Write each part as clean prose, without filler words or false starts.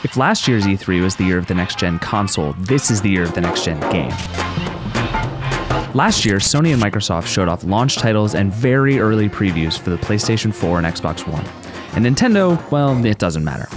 If last year's E3 was the year of the next-gen console, this is the year of the next-gen game. Last year, Sony and Microsoft showed off launch titles and very early previews for the PlayStation 4 and Xbox One. And Nintendo, well, it doesn't matter.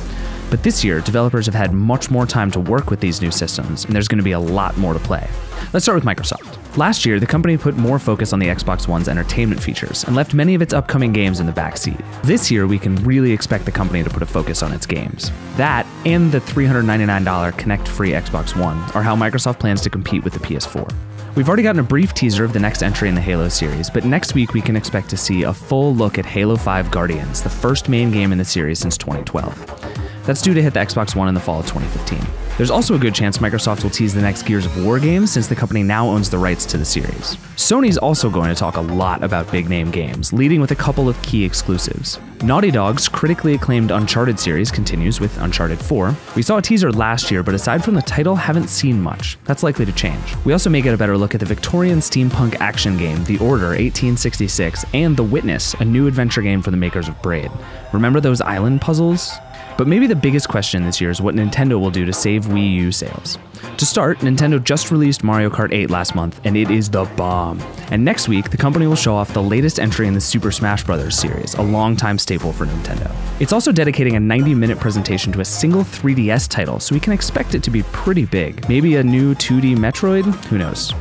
But this year, developers have had much more time to work with these new systems, and there's going to be a lot more to play. Let's start with Microsoft. Last year, the company put more focus on the Xbox One's entertainment features and left many of its upcoming games in the backseat. This year, we can really expect the company to put a focus on its games. That, and the $399 Connect-free Xbox One, are how Microsoft plans to compete with the PS4. We've already gotten a brief teaser of the next entry in the Halo series, but next week we can expect to see a full look at Halo 5 Guardians, the first main game in the series since 2012. That's due to hit the Xbox One in the fall of 2015. There's also a good chance Microsoft will tease the next Gears of War game since the company now owns the rights to the series. Sony's also going to talk a lot about big-name games, leading with a couple of key exclusives. Naughty Dog's critically acclaimed Uncharted series continues with Uncharted 4. We saw a teaser last year, but aside from the title, haven't seen much. That's likely to change. We also may get a better look at the Victorian steampunk action game The Order 1866 and The Witness, a new adventure game from the makers of Braid. Remember those island puzzles? But maybe the biggest question this year is what Nintendo will do to save Wii U sales. To start, Nintendo just released Mario Kart 8 last month, and it is the bomb. And next week, the company will show off the latest entry in the Super Smash Bros. Series, a longtime staple for Nintendo. It's also dedicating a 90-minute presentation to a single 3DS title, so we can expect it to be pretty big. Maybe a new 2D Metroid? Who knows?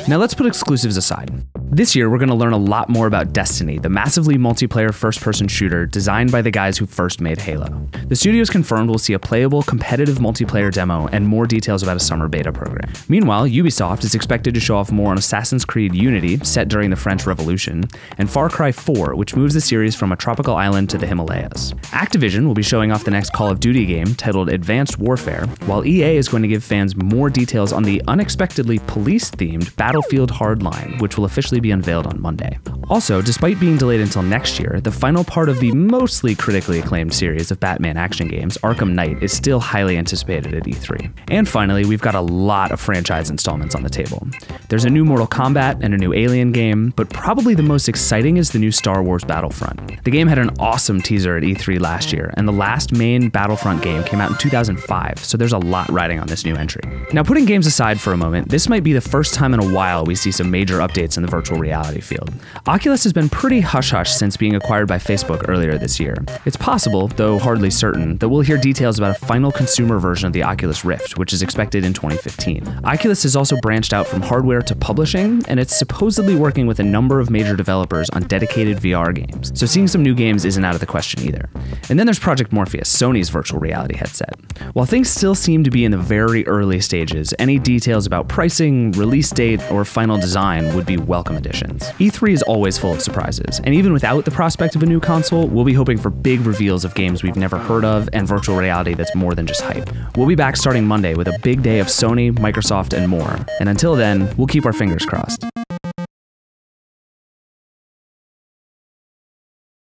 Now let's put exclusives aside. This year, we're going to learn a lot more about Destiny, the massively multiplayer first-person shooter designed by the guys who first made Halo. The studio's confirmed we'll see a playable, competitive multiplayer demo and more details about a summer beta program. Meanwhile, Ubisoft is expected to show off more on Assassin's Creed Unity, set during the French Revolution, and Far Cry 4, which moves the series from a tropical island to the Himalayas. Activision will be showing off the next Call of Duty game, titled Advanced Warfare, while EA is going to give fans more details on the unexpectedly police-themed Battlefield Hardline, which will officially be unveiled on Monday. Also, despite being delayed until next year, the final part of the mostly critically acclaimed series of Batman action games, Arkham Knight, is still highly anticipated at E3. And finally, we've got a lot of franchise installments on the table. There's a new Mortal Kombat and a new Alien game, but probably the most exciting is the new Star Wars Battlefront. The game had an awesome teaser at E3 last year, and the last main Battlefront game came out in 2005, so there's a lot riding on this new entry. Now, putting games aside for a moment, this might be the first time in a while we see some major updates in the virtual reality field. Oculus has been pretty hush-hush since being acquired by Facebook earlier this year. It's possible, though hardly certain, that we'll hear details about a final consumer version of the Oculus Rift, which is expected in 2015. Oculus has also branched out from hardware to publishing, and it's supposedly working with a number of major developers on dedicated VR games, so seeing some new games isn't out of the question either. And then there's Project Morpheus, Sony's virtual reality headset. While things still seem to be in the very early stages, any details about pricing, release date, or final design would be welcome additions. E3 is always full of surprises, and even without the prospect of a new console, we'll be hoping for big reveals of games we've never heard of and virtual reality that's more than just hype. We'll be back starting Monday with a big day of Sony, Microsoft, and more. And until then, we'll keep our fingers crossed.